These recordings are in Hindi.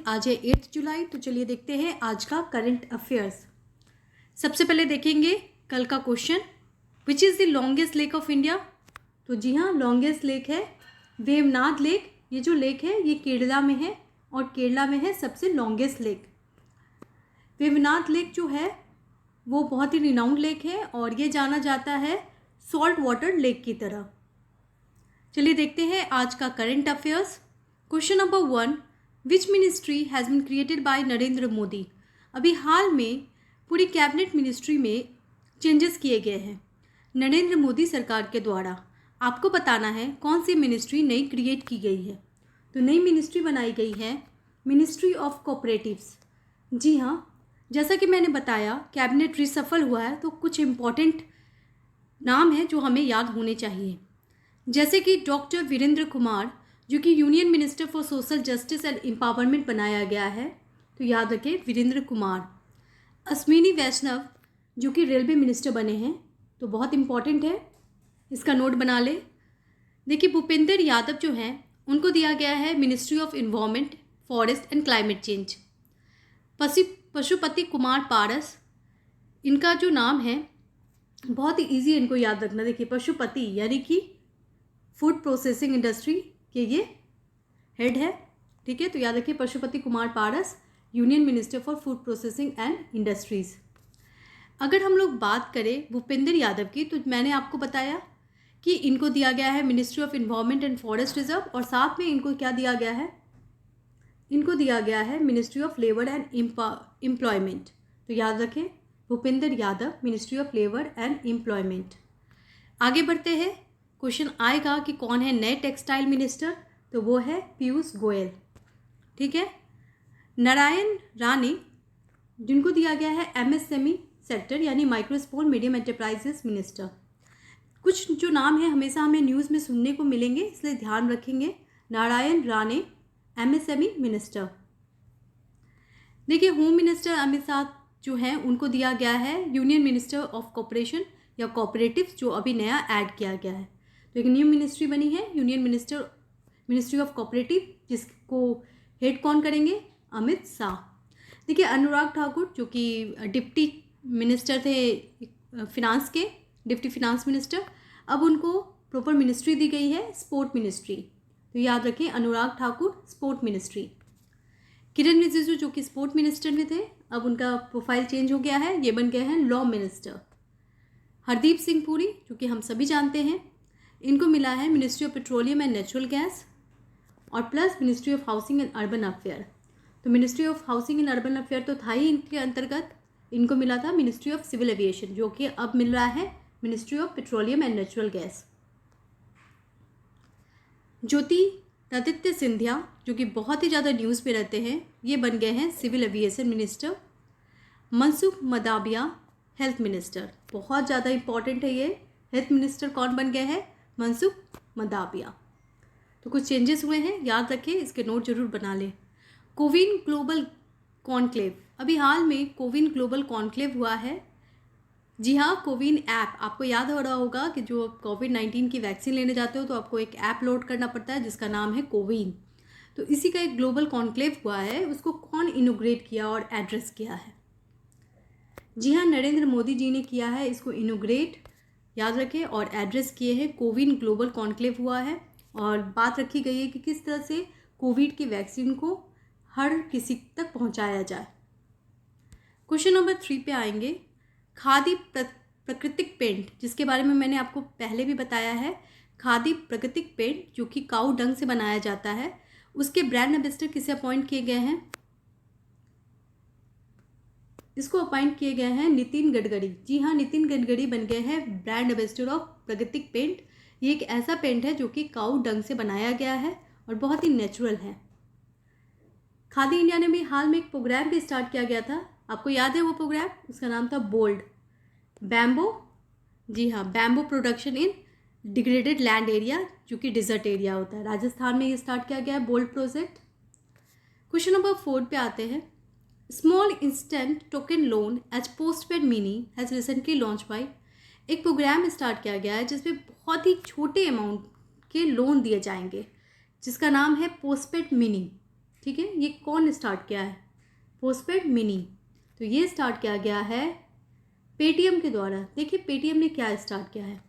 आज है 8 जुलाई। तो चलिए देखते हैं आज का करंट अफेयर्स। सबसे पहले देखेंगे कल का question, which is the longest lake of India. तो जी हाँ, लॉन्गेस्ट लेक है वेवनाथ लेक। ये जो लेक है ये केरला में है और केरला में है सबसे लॉन्गेस्ट लेक। वेवनाथ लेक जो है वो बहुत ही रिनाउंड लेक है और ये जाना जाता है सॉल्ट वाटर लेक की तरह। चलिए देखते हैं आज का current affairs. Question number 1, which ministry has been created by Narendra Modi. अभी हाल में पूरी कैबिनेट मिनिस्ट्री में चेंजेस किए गए हैं नरेंद्र मोदी सरकार के द्वारा। आपको बताना है कौन सी मिनिस्ट्री नई क्रिएट की गई है। तो नई मिनिस्ट्री बनाई गई है मिनिस्ट्री ऑफ कोऑपरेटिव्स। जी हाँ, जैसा कि मैंने बताया कैबिनेट रिसफल हुआ है तो कुछ इम्पॉर्टेंट नाम हैं जो हमें याद होने चाहिए, जैसे कि डॉक्टर वीरेंद्र कुमार जो कि union minister for social justice and empowerment बनाया गया है, तो याद रखें वीरेंद्र कुमार। अश्विनी वैष्णव जो कि रेलवे मिनिस्टर बने हैं, तो बहुत इम्पॉर्टेंट है, इसका नोट बना ले। देखिए भूपेंद्र यादव जो हैं उनको दिया गया है ministry of environment, forest and climate change. Pashupati Kumar Paras, इनका जो नाम है बहुत ही ईजी इनको याद रखना। देखिए पशुपति यानी कि फूड प्रोसेसिंग इंडस्ट्री के ये हेड है, ठीक है। तो याद रखिए Pashupati Kumar Paras, union minister for food processing and industries. अगर हम लोग बात करें भूपेंद्र यादव की, तो मैंने आपको बताया कि इनको दिया गया है ministry of environment and forest reserve और साथ में इनको क्या दिया गया है, इनको दिया गया है ministry of labour and employment. तो याद रखें Bhupendra Yadav, ministry of labour and employment. आगे बढ़ते हैं, क्वेश्चन आएगा कि कौन है नए टेक्सटाइल मिनिस्टर, तो वो है पीयूष गोयल, ठीक है। नारायण राणे जिनको दिया गया है एमएसएमई सेक्टर यानी micro small medium enterprises minister. कुछ जो नाम है हमेशा हमें न्यूज़ में सुनने को मिलेंगे, इसलिए ध्यान रखेंगे। Narayan Rane MSME minister. देखिए होम मिनिस्टर अमित शाह जो हैं उनको दिया गया है यूनियन मिनिस्टर ऑफ कॉपरेशन या कोऑपरेटिव्स, जो अभी नया ऐड किया गया है। तो एक न्यू मिनिस्ट्री बनी है यूनियन मिनिस्ट्री ऑफ कोऑपरेटिव, जिसको हेड कौन करेंगे, अमित शाह। देखिए अनुराग ठाकुर जो कि डिप्टी मिनिस्टर थे फिनांस के, डिप्टी फिनांस मिनिस्टर, अब उनको प्रॉपर मिनिस्ट्री दी गई है स्पोर्ट मिनिस्ट्री। तो याद रखें अनुराग ठाकुर स्पोर्ट मिनिस्ट्री। किरण रिजिजू जो कि स्पोर्ट मिनिस्टर में थे, अब उनका प्रोफाइल चेंज हो गया है, ये बन गए हैं लॉ मिनिस्टर। हरदीप सिंह पुरी जो कि हम सभी जानते हैं, इनको मिला है ministry of petroleum and natural gas और plus ministry of housing and urban affair. तो ministry of housing and urban affair तो था ही इनके अंतर्गत, इनको मिला था मिनिस्ट्री ऑफ सिविल एविएशन, जो कि अब मिल रहा है ministry of petroleum and natural gas. Jyotiraditya Scindia जो कि बहुत ही ज़्यादा न्यूज़ पे रहते हैं, ये बन गए हैं civil aviation minister. Mansukh Mandaviya health minister, बहुत ज़्यादा इंपॉर्टेंट है ये। हेल्थ मिनिस्टर कौन बन गए हैं, मनसुख मंडाविया। तो कुछ चेंजेस हुए हैं, याद रखें, इसके नोट जरूर बना लें। कोविन ग्लोबल कॉन्क्लेव, अभी हाल में कोविन ग्लोबल कॉन्क्लेव हुआ है। जी हाँ, कोविन ऐप, आपको याद हो रहा होगा कि जो कोविड-19 की वैक्सीन लेने जाते हो तो आपको एक ऐप लोड करना पड़ता है जिसका नाम है कोविन। तो इसी का एक ग्लोबल कॉन्क्लेव हुआ है, उसको कौन इनोग्रेट किया और एड्रेस किया है। जी हाँ, नरेंद्र मोदी जी ने किया है इसको इनोग्रेट, याद रखें, और एड्रेस किए हैं। कोविन ग्लोबल कॉन्क्लेव हुआ है और बात रखी गई है कि किस तरह से कोविड की वैक्सीन को हर किसी तक पहुंचाया जाए। क्वेश्चन नंबर 3 पे आएंगे, खादी प्राकृतिक पेंट, जिसके बारे में मैंने आपको पहले भी बताया है। खादी प्राकृतिक पेंट जो कि काऊ डंग से बनाया जाता है, उसके ब्रांड एम्बेसडर किसे अपॉइंट किए गए हैं, इसको अपॉइंट किए गए हैं नितिन गडकरी। जी हाँ, नितिन गडकरी बन गए हैं ब्रांड एम्बेसडर ऑफ प्राकृतिक पेंट। ये एक ऐसा पेंट है जो कि काऊ डंग से बनाया गया है और बहुत ही नेचुरल है। खादी इंडिया ने भी हाल में एक प्रोग्राम भी स्टार्ट किया गया था, आपको याद है वो प्रोग्राम, उसका नाम था बोल्ड बैम्बो। जी हाँ, bamboo production in degraded land area, जो कि डिजर्ट एरिया होता है, राजस्थान में ये स्टार्ट किया गया है बोल्ड प्रोजेक्ट। क्वेश्चन नंबर 4 पे आते हैं, small instant token loan as postpaid mini has recently launch by. एक प्रोग्राम स्टार्ट किया गया है जिसमें बहुत ही छोटे अमाउंट के लोन दिए जाएंगे, जिसका नाम है पोस्टपेड मिनी, ठीक है, ये कौन स्टार्ट किया है? Postpaid mini. तो ये स्टार्ट किया गया है पेटीएम के द्वारा। देखिए पेटीएम ने क्या स्टार्ट किया है।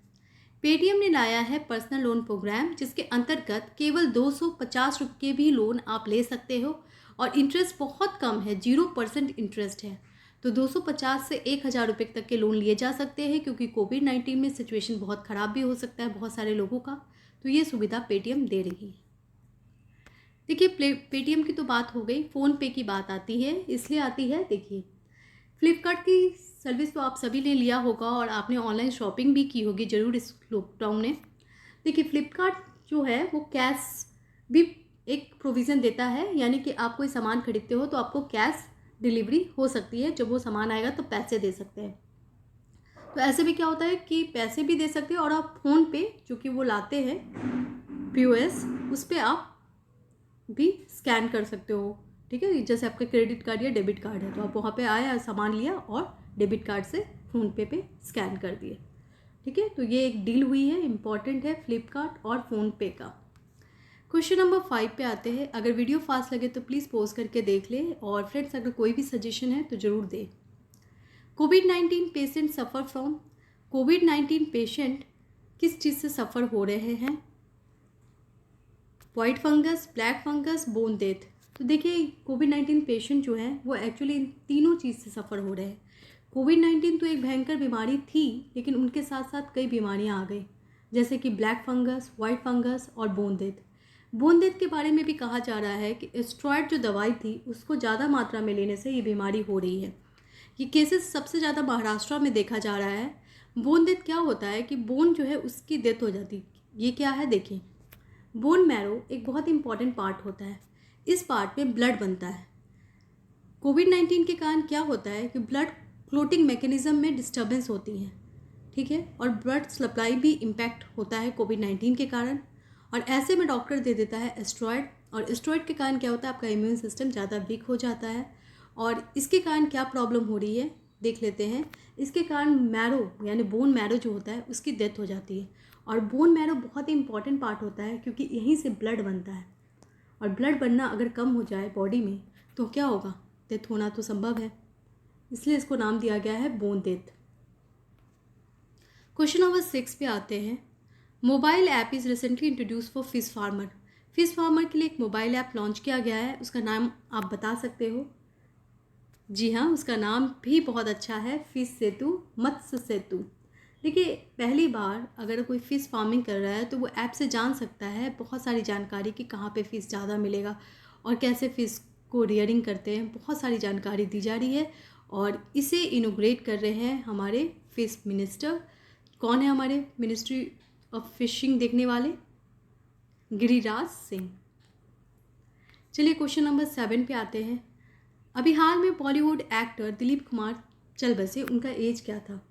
पेटीएम ने लाया है पर्सनल लोन प्रोग्राम, जिसके अंतर्गत केवल 250 रुपये भी लोन आप ले सकते हो और इंटरेस्ट बहुत कम है, 0% इंटरेस्ट है। तो 250 से 1000 रुपये तक के लोन लिए जा सकते हैं, क्योंकि कोविड-19 में सिचुएशन बहुत ख़राब भी हो सकता है बहुत सारे लोगों का। तो ये सुविधा पेटीएम दे रही है। देखिए पेटीएम की तो बात हो गई, फ़ोनपे की बात आती है, इसलिए आती है। देखिए फ्लिपकार्ट की सर्विस तो आप सभी ने लिया होगा और आपने ऑनलाइन शॉपिंग भी की होगी ज़रूर इस लॉकडाउन में। देखिए फ्लिपकार्ट जो है वो कैश भी एक प्रोविज़न देता है, यानी कि आप कोई सामान खरीदते हो तो आपको कैश डिलीवरी हो सकती है, जब वो सामान आएगा तो पैसे दे सकते हैं। तो ऐसे में क्या होता है कि पैसे भी दे सकते हैं और आप फ़ोन पे जो कि वो लाते हैं POS, उस पर आप भी स्कैन कर सकते हो। ठीक है, जैसे आपका क्रेडिट कार्ड या डेबिट कार्ड है तो आप वहाँ पे आए, सामान लिया और डेबिट कार्ड से फ़ोनपे पे स्कैन कर दिए। ठीक है, तो ये एक डील हुई है, इम्पॉर्टेंट है फ़्लिपकार्ट और फ़ोनपे का। क्वेश्चन नंबर 5 पे आते हैं। अगर वीडियो फास्ट लगे तो प्लीज़ पॉज करके देख ले, और फ्रेंड्स अगर कोई भी सजेशन है तो ज़रूर दे। कोविड-19 पेशेंट सफ़र फ्रॉम। कोविड-19 पेशेंट किस चीज़ से सफ़र हो रहे हैं? White fungus, black fungus, bone death. तो देखिए कोविड-19 पेशेंट जो है वो एक्चुअली इन तीनों चीज़ से सफ़र हो रहे हैं। कोविड-19 तो एक भयंकर बीमारी थी, लेकिन उनके साथ साथ कई बीमारियां आ गई, जैसे कि ब्लैक फंगस, वाइट फंगस और बोन डेथ। बोन डेथ के बारे में भी कहा जा रहा है कि स्टेरॉइड जो दवाई थी उसको ज़्यादा मात्रा में लेने से ये बीमारी हो रही है। ये केसेस सबसे ज़्यादा महाराष्ट्र में देखा जा रहा है। बोन डेथ क्या होता है कि बोन जो है उसकी डेथ हो जाती। ये क्या है देखिए, बोन मैरो एक बहुत इंपॉर्टेंट पार्ट होता है, इस पार्ट में ब्लड बनता है। कोविड-19 के कारण क्या होता है कि ब्लड क्लोटिंग मैकेनिज्म में डिस्टर्बेंस होती है। ठीक है, और ब्लड सप्लाई भी इम्पैक्ट होता है कोविड-19 के कारण, और ऐसे में डॉक्टर दे देता है एस्टेरॉइड, और एस्टेरॉइड के कारण क्या होता है आपका इम्यून सिस्टम ज़्यादा वीक हो जाता है। और इसके कारण क्या प्रॉब्लम हो रही है देख लेते हैं। इसके कारण मैरो यानी बोन मैरो जो होता है उसकी डेथ हो जाती है, और बोन मैरो बहुत ही इंपॉर्टेंट पार्ट होता है क्योंकि यहीं से ब्लड बनता है, और ब्लड बनना अगर कम हो जाए बॉडी में तो क्या होगा, डेथ होना तो संभव है, इसलिए इसको नाम दिया गया है बोन डेथ। क्वेश्चन नंबर 6 पे आते हैं। Mobile app is recently introduce for fish farmer. Fish farmer के लिए एक मोबाइल ऐप लॉन्च किया गया है, उसका नाम आप बता सकते हो? जी हाँ, उसका नाम भी बहुत अच्छा है, फिश सेतु, मत्स्य सेतु। देखिए पहली बार अगर कोई फ़िश फार्मिंग कर रहा है तो वो ऐप से जान सकता है बहुत सारी जानकारी कि कहाँ पे फ़िश ज़्यादा मिलेगा और कैसे फ़िश को रियरिंग करते हैं, बहुत सारी जानकारी दी जा रही है। और इसे इनोग्रेट कर रहे हैं हमारे फिश मिनिस्टर। कौन है हमारे मिनिस्ट्री ऑफ फिशिंग देखने वाले? गिरिराज सिंह। चलिए क्वेश्चन नंबर 7 पे आते हैं। अभी हाल में बॉलीवुड एक्टर दिलीप कुमार चल बसे, उनका एज क्या था?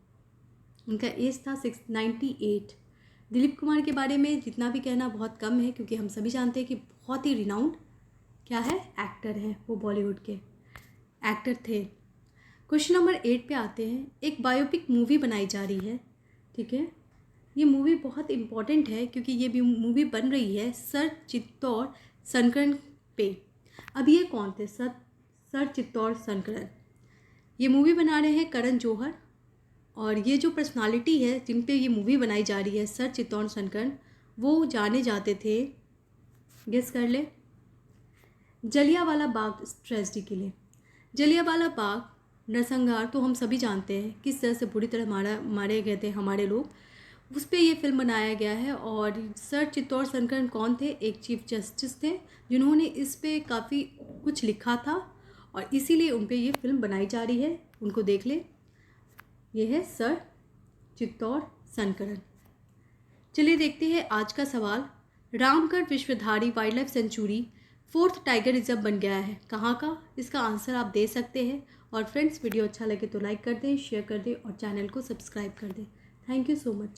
उनका एज था 98। दिलीप कुमार के बारे में जितना भी कहना बहुत कम है, क्योंकि हम सभी जानते हैं कि बहुत ही रिनाउंड क्या है, एक्टर है, वो बॉलीवुड के एक्टर थे। क्वेश्चन नंबर 8 पे आते हैं। एक बायोपिक मूवी बनाई जा रही है, ठीक है, ये मूवी बहुत इम्पॉर्टेंट है क्योंकि ये मूवी बन रही है सर चित्तौड़ सनकरण पे। अब ये कौन थे सर चित्तौड़ सनकरण? ये मूवी बना रहे हैं करण जौहर, और ये जो पर्सनालिटी है जिन पे ये मूवी बनाई जा रही है सर चित्तौड़ सनकरण, वो जाने जाते थे, गेस कर ले, जलियांवाला बाग ट्रेजेडी के लिए। जलियांवाला बाग नरसंहार तो हम सभी जानते हैं किस तरह से बुरी तरह मारे गए थे हमारे लोग, उस पर ये फिल्म बनाया गया है। और सर चित्तौड़ सनकरण कौन थे? एक चीफ जस्टिस थे जिन्होंने इस पे काफ़ी कुछ लिखा था, और इसीलिए उन पे ये फिल्म बनाई जा रही है, उनको देख ले। ये है सर चित्तौड़ सनकरण। चलिए देखते हैं आज का सवाल। Ramgarh Vishdhari wildlife sanctuary 4th tiger reserve बन गया है, कहाँ का? इसका आंसर आप दे सकते हैं। और फ्रेंड्स वीडियो अच्छा लगे तो लाइक कर दें, शेयर कर दें और चैनल को सब्सक्राइब कर दें। Thank you so much.